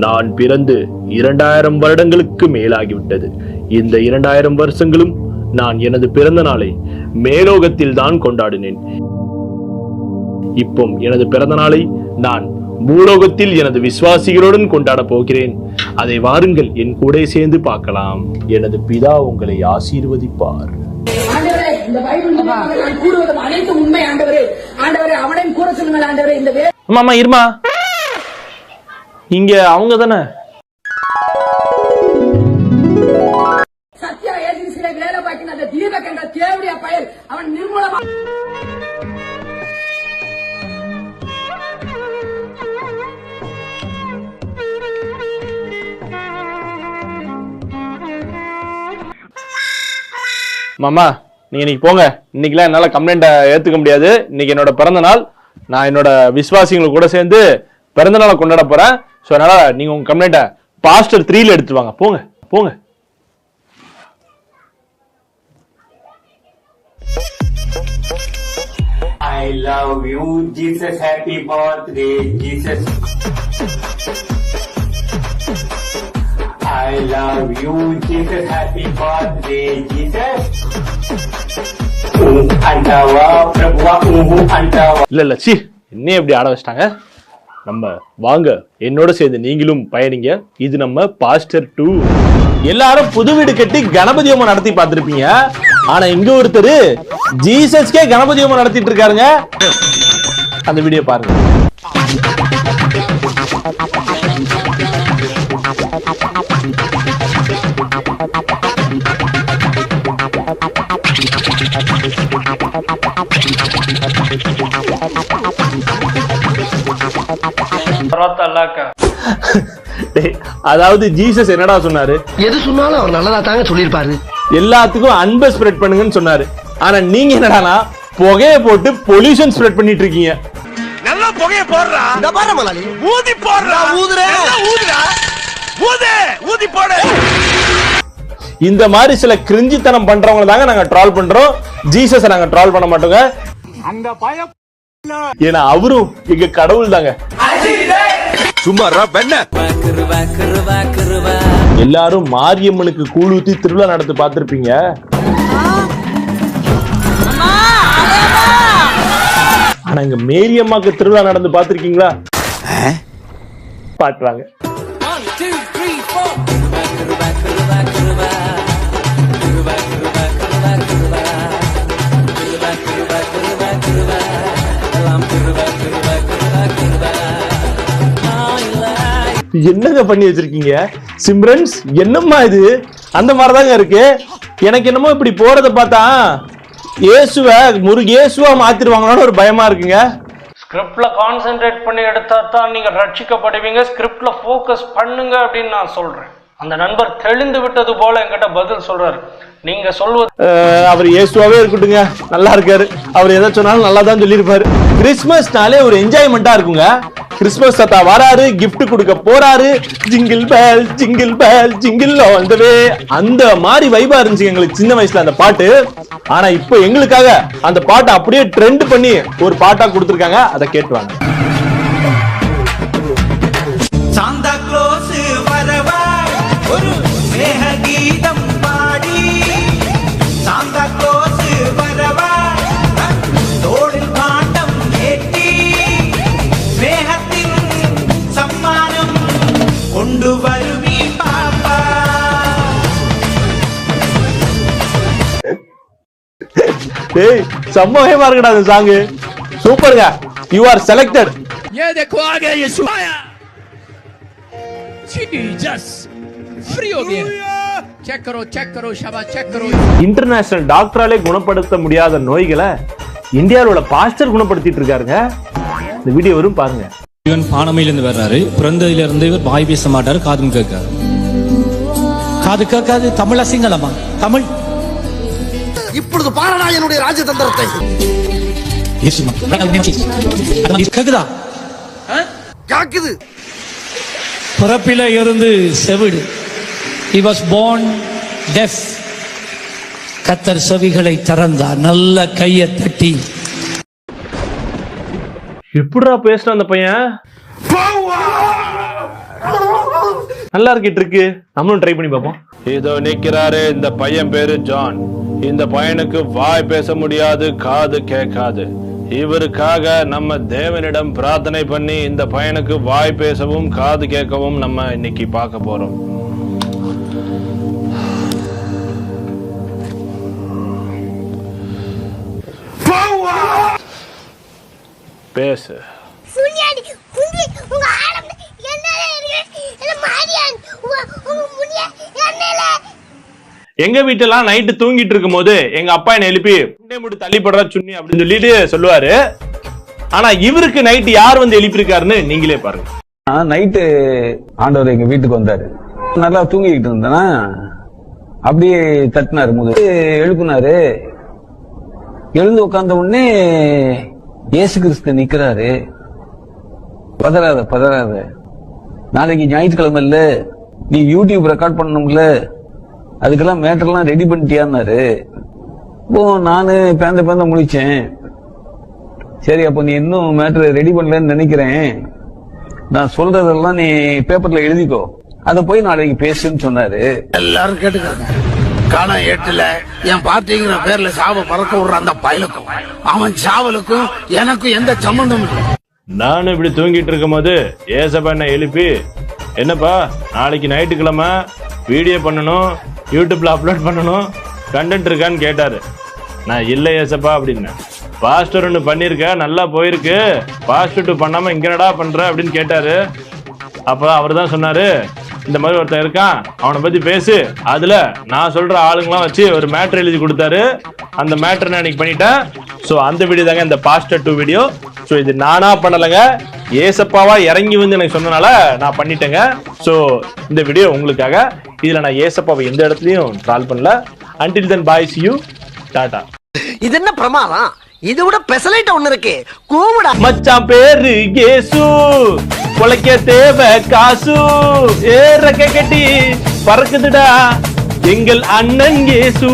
நான் பிறந்து 2000 வருடங்களுக்கு மேலாகிவிட்டது. இந்த 2000 வருஷங்களும் நான் எனது பிறந்த நாளை மேலோகத்தில் தான் கொண்டாடினேன். இப்போ எனது பிறந்த நாளை நான் பூலோகத்தில் எனது விசுவாசிகளுடன் கொண்டாட போகிறேன். அதை வாருங்கள் என் கூட சேர்ந்து பார்க்கலாம். எனது பிதா உங்களை ஆசீர்வதிப்பார். இருமா, இங்க அவங்க தானே சத்யா ஏஜென்சில வேலை பார்க்கிற அந்த தீபக் என்ற தேவடியா பயல் அவன் நிர்மூலமா. மாமா, நீங்க இன்னைக்கு போங்க. இன்னைக்குலாம் என்னால கம்ப்ளைண்ட ஏத்துக்க முடியாது. இன்னைக்கு என்னோட பிறந்த நாள். நான் என்னோட விசுவாசிகள் கூட சேர்ந்து பிறந்த நாளை கொண்டாட போறேன். சோ அதனால நீங்க உங்க கம்ப்ளைண்ட பாஸ்டர் 3ல எடுத்து வாங்க. போங்க போங்க. I love you, Jesus. Happy birthday, Jesus. I love you, Jesus. Happy birthday, Jesus. Antawa, Prabhuva, Antawa. இல்ல சி, என்ன இப்படி ஆட வச்சிட்டாங்க. நம்ம வாங்க, என்னோட சேர்ந்து நீங்களும் பயணிங்க. இது நம்ம பாஸ்டர் 2. எல்லாரும் புது வீடு கட்டி கணபதி ஹோமம் நடத்தி பார்த்திருப்பீங்க. ஆனா இங்க ஒருத்தர் ஜீசஸ்கே கணபதி ஹோமம் நடத்திட்டு இருக்காருங்க. அந்த வீடியோ பாருங்க. அதாவது ஜீசஸ் என்னடா சொன்னாரு? எது சொன்னாலும் அவர் நல்லதா தாங்க சொல்லிருப்பாரு. எல்லாத்துக்கும் அன்பை ஸ்ப்ரெட் பண்ணுங்கன்னு சொன்னாரு. ஆனா நீங்க என்னடானா புகையை போட்டு பொல்யூஷன் ஸ்ப்ரெட் பண்ணிட்டு இருக்கீங்க. நல்லா புகையை போடுறா. இந்த பாரு மலாலி, ஊதி போடுறா. ஊதுறே, ஊதுடா. ஊதி போடு. இந்த மாதிரி சில கிரிஞ்சித்தனம் பண்றவங்க தாங்க நாங்க ட்ரால் பண்றோம். ஜீசஸ் நாங்க ட்ரால் பண்ண மாட்டோங்க. அந்த பய ஏன்னா அவரும் எங்க கடவுள் தாங்க. சும்மா பெண்ண. எல்லாரும் மாரியம்மனுக்கு கூழ் ஊத்தி திருவிழா நடத்தி பார்த்திருப்பீங்க. ஆனா இங்க மேரியம்மாக்கு திருவிழா நடந்து பார்த்திருக்கீங்களா? பாட்டுவாங்க. என்னங்க பண்ணி வச்சிருக்கீங்க சிம்ரன்ஸ்? என்னம்மா இது? அந்த மாதிரிதாங்க இருக்கு. எனக்கு என்னமோ இப்படி போறத பார்த்தா இயேசுவை இயேசுவா மாத்திருவாங்களான்னு ஒரு பயமா இருக்குங்க. ஸ்கிரிப்ட்ல கான்சென்ட்ரேட் பண்ணி எடுத்தா தான் நீங்க ரட்சிக்கப்படுவீங்க. ஸ்கிரிப்ட்ல ஃபோக்கஸ் பண்ணுங்க அப்படின்னு நான் சொல்றேன். அந்த நண்பர் தெளிந்து விட்டது போல என்கிட்ட பதில் சொல்றாரு. நீங்க சொல்வது அவர் இயேசுவாவே இருக்கட்டுங்க, நல்லா இருக்காரு. அவர் எதை சொன்னாலும் நல்லா தான் சொல்லியிருப்பாரு. கிறிஸ்மஸ்னாலே ஒரு என்ஜாய்மெண்டா இருக்குங்க. கிறிஸ்மஸ் தாத்தா வராரு, கிஃப்ட் கொடுக்க போறாரு, jingle bell jingle bell jingle all the way. அந்த மாதிரி வைபா இருந்துச்சு எங்களுக்கு சின்ன வயசுல அந்த பாட்டு. ஆனா இப்போ எங்களுக்காக அந்த பாட்டை அப்படியே ட்ரெண்ட் பண்ணி ஒரு பாட்டா கொடுத்திருக்காங்க. அதை கேட்டுவாங்க. சாந்தா க்ளோஸ் வரவா ஒரு மேக கீதம் பாடி, சாந்தா க்ளோஸ் வரவா தோளில் பாட்டம் ஏற்றி, மேகத்தின் சம்மானம் கொண்டு வருவி பாப்பா. ஏய் சம்மோகமா இருக்குடா அந்த சாங். சூப்பர்ங்க. You are selected. ये देखो आ गया यीशु आया. जीसस फ्री हो गया. चेक करो शाबाश चेक करो. இன்டர்நேஷனல் டாக்டராலே குணப்படுத்த முடியாத நோய்களை இந்தியாவில் உள்ள பாஸ்டர் குணப்படுத்திட்டு இருக்காருங்க. இந்த வீடியோ வரும் பாருங்க. இவன் பானமையிலிருந்து வர்றாரு. பிறந்ததுல இருந்து இவர் வாய் பேச மாட்டாரு, காதும் கேட்காது. காது கேட்காது. தமிழ் சிங்களமா? தமிழ். இப்பொழுது பாரடா என்னுடைய ராஜதந்திரத்தை. கேக்குதா? கேக்குது. பிறப்பில இருந்து செவிடு. He was born deaf. கர்த்தர் செவிகளை திறந்தார். நல்ல கையை தட்டி. எப்படிடா பேசுறான் அந்த பையன்? நல்லா இருக்கு, நம்மளும் ட்ரை பண்ணி பார்ப்போம். இதோ நிக்கிறாரு இந்த பையன், பேரு ஜான். இந்த பையனுக்கு வாய் பேச முடியாது, காது கேட்காது. இவருக்காக நம்ம தேவனிடம் பிரார்த்தனை பண்ணி இந்த பையனுக்கு வாய் பேசவும் காது கேட்கவும் நம்ம இன்னைக்கு பார்க்க போறோம். பேசு. எங்க வீட்டெல்லாம் நைட்டு தூங்கிட்டு இருக்கும் போது எங்க அப்பா என்ன எழுப்பி முடி தள்ளிப்படுற சுண்ணி அப்படின்னு சொல்லிட்டு சொல்லுவாரு. ஆனா இவருக்கு நைட்டு யார் வந்து எழுப்பியிருக்காருன்னு நீங்களே பாருங்க. நைட்டு ஆண்டவர் எங்க வீட்டுக்கு வந்தாரு. நல்லா தூங்கிக்கிட்டு இருந்தேன்னா அப்படியே தட்டினாரு, முதல் எழுப்புனாரு. எழுந்து உட்கார்ந்த உடனே இயேசு கிறிஸ்து நிக்கிறாரு. பதறாத, நாளைக்கு ஞாயிற்றுக்கிழமை இல்ல, நீ யூடியூப் ரெக்கார்ட் பண்ணணும்ல, அதுக்கெல்லாம் மேட்டர்லாம் ரெடி பண்ணிட்டியான்னாரு. இப்போ நானு பேந்த முடிச்சேன். சரி, அப்போ நீ இன்னும் மேட்டர் ரெடி பண்ணலன்னு நினைக்கிறேன். நான் சொல்றதெல்லாம் நீ பேப்பர்ல எழுதிக்கோ, அத போய் நாளைக்கு பேசுன்னு சொன்னாரு. எல்லாரும் கேட்டுக்கிறாங்க. காண ஏட்டுல என் பார்ட்டிங்கிற பேர்ல சாவ பறக்க விடுற அந்த பயலுக்கும் அவன் சாவலுக்கும் எனக்கும் எந்த சம்பந்தமும் இல்லை. நானும் இப்படி தூங்கிட்டு இருக்கும் போது ஏசப்பா என்ன எழுப்பி, என்னப்பா நாளைக்கு ஞாயிற்றுக்கிழமை வீடியோ பண்ணணும், யூடியூப்ல அப்லோட் பண்ணணும், கண்டென்ட் இருக்கான்னு கேட்டாரு. நான் இல்லை ஏசப்பா அப்படின்னேன். பாஸ்டர் ஒன்று பண்ணிருக்க, நல்லா போயிருக்கு, பாஸ்டர் 2 பண்ணாம இங்க என்னடா பண்ற அப்படின்னு கேட்டாரு. அப்ப அவர் தான் சொன்னாரு, இந்த மாதிரி ஒருத்தன் இருக்கான், அவனை பத்தி பேசு, அதுல நான் சொல்ற ஆளுங்களாம் வச்சு ஒரு மேட்டர் எழுதி கொடுத்தாரு. அந்த மேட்டர் நான் இன்னைக்கு பண்ணிட்டேன். ஸோ அந்த வீடியோ தாங்க இந்த பாஸ்டர் 2 வீடியோ. ஸோ இது நானா பண்ணலைங்க, ஏசப்பாவா இறங்கி வந்து எனக்கு சொன்னனால நான் பண்ணிட்டேங்க. ஸோ இந்த வீடியோ உங்களுக்காக. இதுல நான் ஏசப்பாவை எந்த இடத்துலயும் ட்ரால் பண்ணல. until then bye, see you, Tata. இது என்ன பிரமாதம்? இது விட பெசலைட் ஒண்ணு இருக்கு, கூவுடா. மச்சான் பேரு இயேசு, பொழைக்க தேவை காசு, ஏற கட்டி பறக்குதுடா எங்கள் அண்ணன் இயேசு.